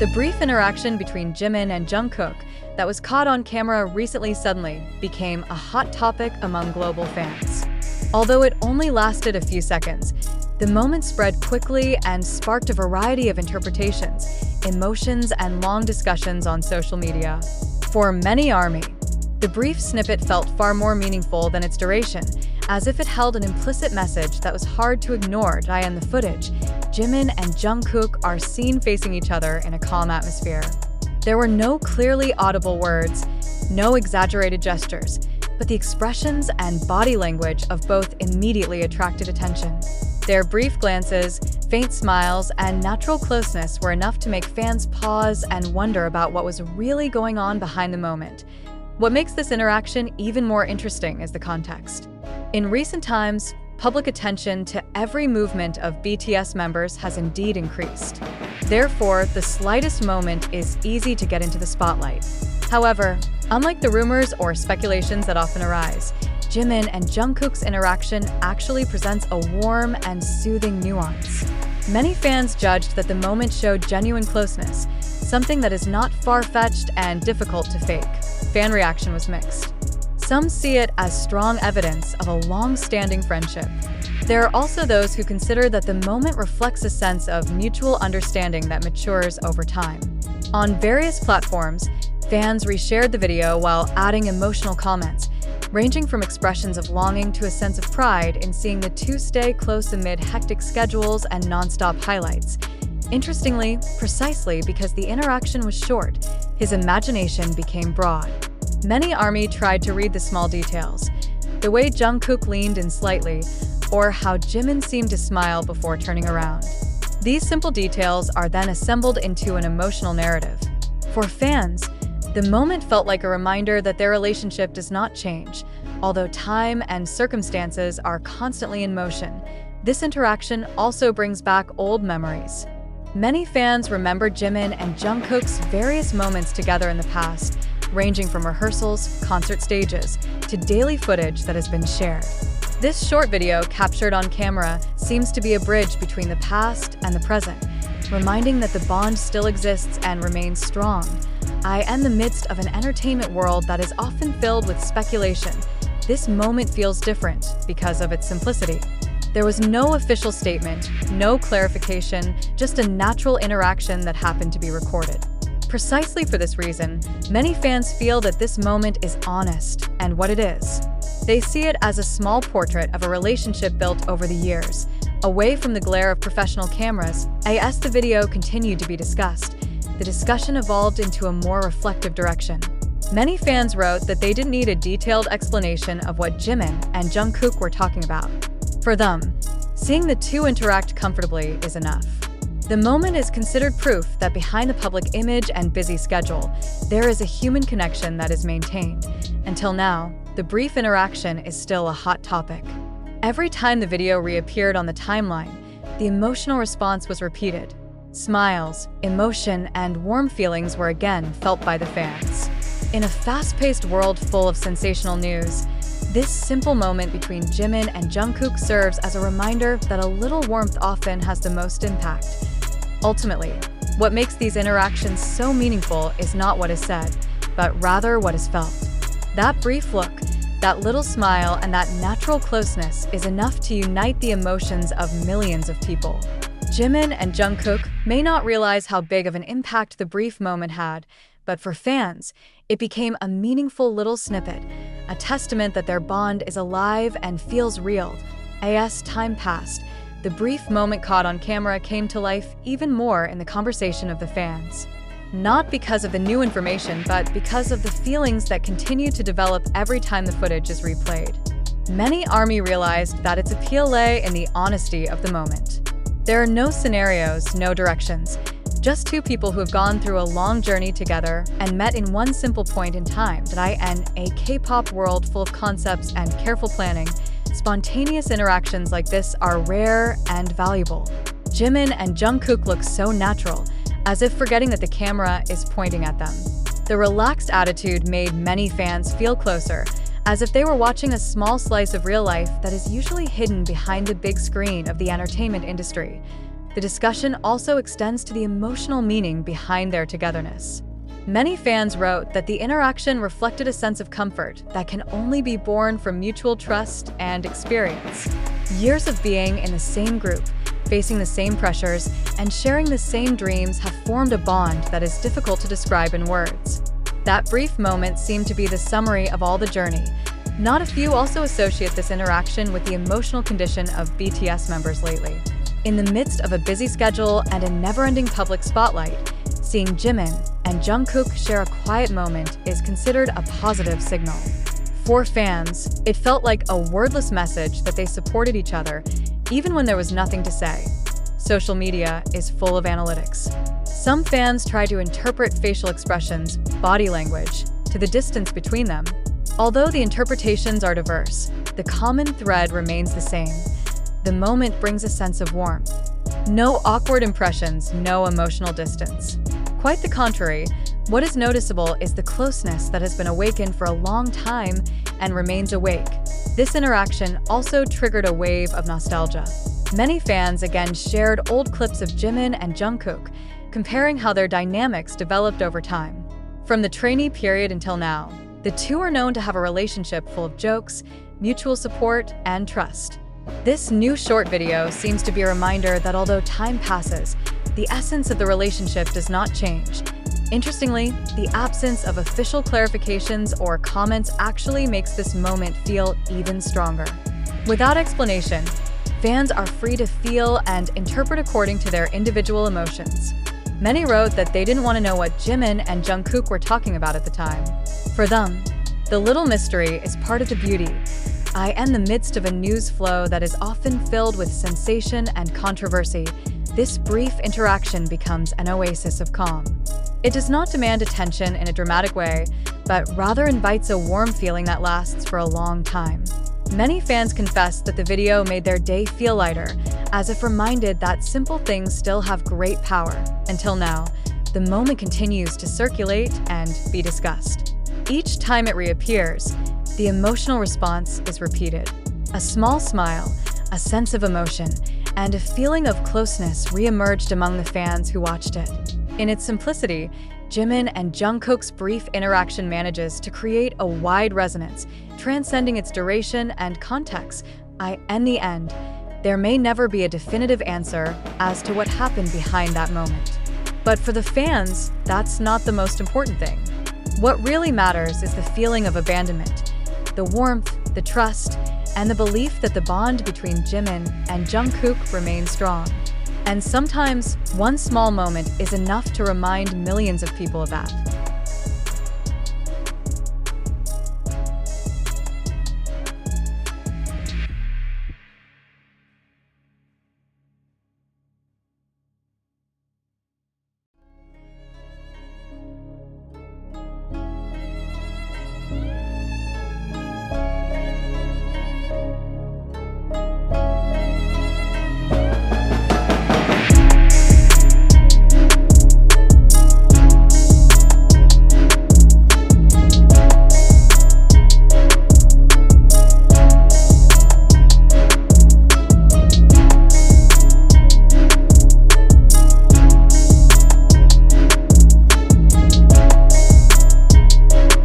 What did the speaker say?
The brief interaction between Jimin and Jungkook that was caught on camera recently suddenly became a hot topic among global fans. Although it only lasted a few seconds, the moment spread quickly and sparked a variety of interpretations, emotions, and long discussions on social media. For many ARMY, the brief snippet felt far more meaningful than its duration, as if it held an implicit message that was hard to ignore. In the footage, Jimin and Jungkook are seen facing each other in a calm atmosphere. There were no clearly audible words, no exaggerated gestures, but the expressions and body language of both immediately attracted attention. Their brief glances, faint smiles, and natural closeness were enough to make fans pause and wonder about what was really going on behind the moment. What makes this interaction even more interesting is the context. In recent times, public attention to every movement of BTS members has indeed increased. Therefore, the slightest moment is easy to get into the spotlight. However, unlike the rumors or speculations that often arise, Jimin and Jungkook's interaction actually presents a warm and soothing nuance. Many fans judged that the moment showed genuine closeness, something that is not far-fetched and difficult to fake. Fan reaction was mixed. Some see it as strong evidence of a long-standing friendship. There are also those who consider that the moment reflects a sense of mutual understanding that matures over time. On various platforms, fans reshared the video while adding emotional comments, ranging from expressions of longing to a sense of pride in seeing the two stay close amid hectic schedules and non-stop highlights. Interestingly, precisely because the interaction was short, his imagination became broad. Many ARMY tried to read the small details, the way Jungkook leaned in slightly, or how Jimin seemed to smile before turning around. These simple details are then assembled into an emotional narrative. For fans, the moment felt like a reminder that their relationship does not change. Although time and circumstances are constantly in motion, this interaction also brings back old memories. Many fans remember Jimin and Jungkook's various moments together in the past, ranging from rehearsals, concert stages, to daily footage that has been shared. This short video captured on camera seems to be a bridge between the past and the present, reminding that the bond still exists and remains strong. In the midst of an entertainment world that is often filled with speculation, this moment feels different because of its simplicity. There was no official statement, no clarification, just a natural interaction that happened to be recorded. Precisely for this reason, many fans feel that this moment is honest and what it is. They see it as a small portrait of a relationship built over the years. Away from the glare of professional cameras, as the video continued to be discussed, the discussion evolved into a more reflective direction. Many fans wrote that they didn't need a detailed explanation of what Jimin and Jungkook were talking about. For them, seeing the two interact comfortably is enough. The moment is considered proof that behind the public image and busy schedule, there is a human connection that is maintained. Until now, the brief interaction is still a hot topic. Every time the video reappeared on the timeline, the emotional response was repeated. Smiles, emotion, and warm feelings were again felt by the fans. In a fast-paced world full of sensational news, this simple moment between Jimin and Jungkook serves as a reminder that a little warmth often has the most impact. Ultimately, what makes these interactions so meaningful is not what is said, but rather what is felt. That brief look, that little smile, and that natural closeness is enough to unite the emotions of millions of people. Jimin and Jungkook may not realize how big of an impact the brief moment had, but for fans, it became a meaningful little snippet, a testament that their bond is alive and feels real. As time passed, the brief moment caught on camera came to life even more in the conversation of the fans. Not because of the new information, but because of the feelings that continue to develop every time the footage is replayed. Many ARMY realized that its appeal lay in the honesty of the moment. There are no scenarios, no directions, just two people who have gone through a long journey together and met in one simple point in time. In a K-pop world full of concepts and careful planning, spontaneous interactions like this are rare and valuable. Jimin and Jungkook look so natural, as if forgetting that the camera is pointing at them. The relaxed attitude made many fans feel closer, as if they were watching a small slice of real life that is usually hidden behind the big screen of the entertainment industry. the discussion also extends to the emotional meaning behind their togetherness. Many fans wrote that the interaction reflected a sense of comfort that can only be born from mutual trust and experience. Years of being in the same group, facing the same pressures, and sharing the same dreams have formed a bond that is difficult to describe in words. That brief moment seemed to be the summary of all the journey. Not a few also associate this interaction with the emotional condition of BTS members lately. In the midst of a busy schedule and a never-ending public spotlight, seeing Jimin and Jungkook share a quiet moment is considered a positive signal. For fans, it felt like a wordless message that they supported each other, even when there was nothing to say. Social media is full of analytics. Some fans try to interpret facial expressions, body language, to the distance between them. Although the interpretations are diverse, the common thread remains the same. The moment brings a sense of warmth. No awkward impressions, no emotional distance. Quite the contrary, what is noticeable is the closeness that has been awakened for a long time and remains awake. This interaction also triggered a wave of nostalgia. Many fans again shared old clips of Jimin and Jungkook, comparing how their dynamics developed over time. From the trainee period until now, the two are known to have a relationship full of jokes, mutual support, and trust. This new short video seems to be a reminder that although time passes, the essence of the relationship does not change. Interestingly, the absence of official clarifications or comments actually makes this moment feel even stronger. Without explanation, fans are free to feel and interpret according to their individual emotions. Many wrote that they didn't want to know what Jimin and Jungkook were talking about at the time. For them, the little mystery is part of the beauty. In the midst of a news flow that is often filled with sensation and controversy, this brief interaction becomes an oasis of calm. It does not demand attention in a dramatic way, but rather invites a warm feeling that lasts for a long time. Many fans confess that the video made their day feel lighter, as if reminded that simple things still have great power. Until now, the moment continues to circulate and be discussed. Each time it reappears, the emotional response is repeated. A small smile, a sense of emotion, and a feeling of closeness re-emerged among the fans who watched it. In its simplicity, Jimin and Jungkook's brief interaction manages to create a wide resonance, transcending its duration and context. In the end, there may never be a definitive answer as to what happened behind that moment. But for the fans, that's not the most important thing. What really matters is the feeling of abandonment, the warmth, the trust, and the belief that the bond between Jimin and Jungkook remains strong. And sometimes, one small moment is enough to remind millions of people of that.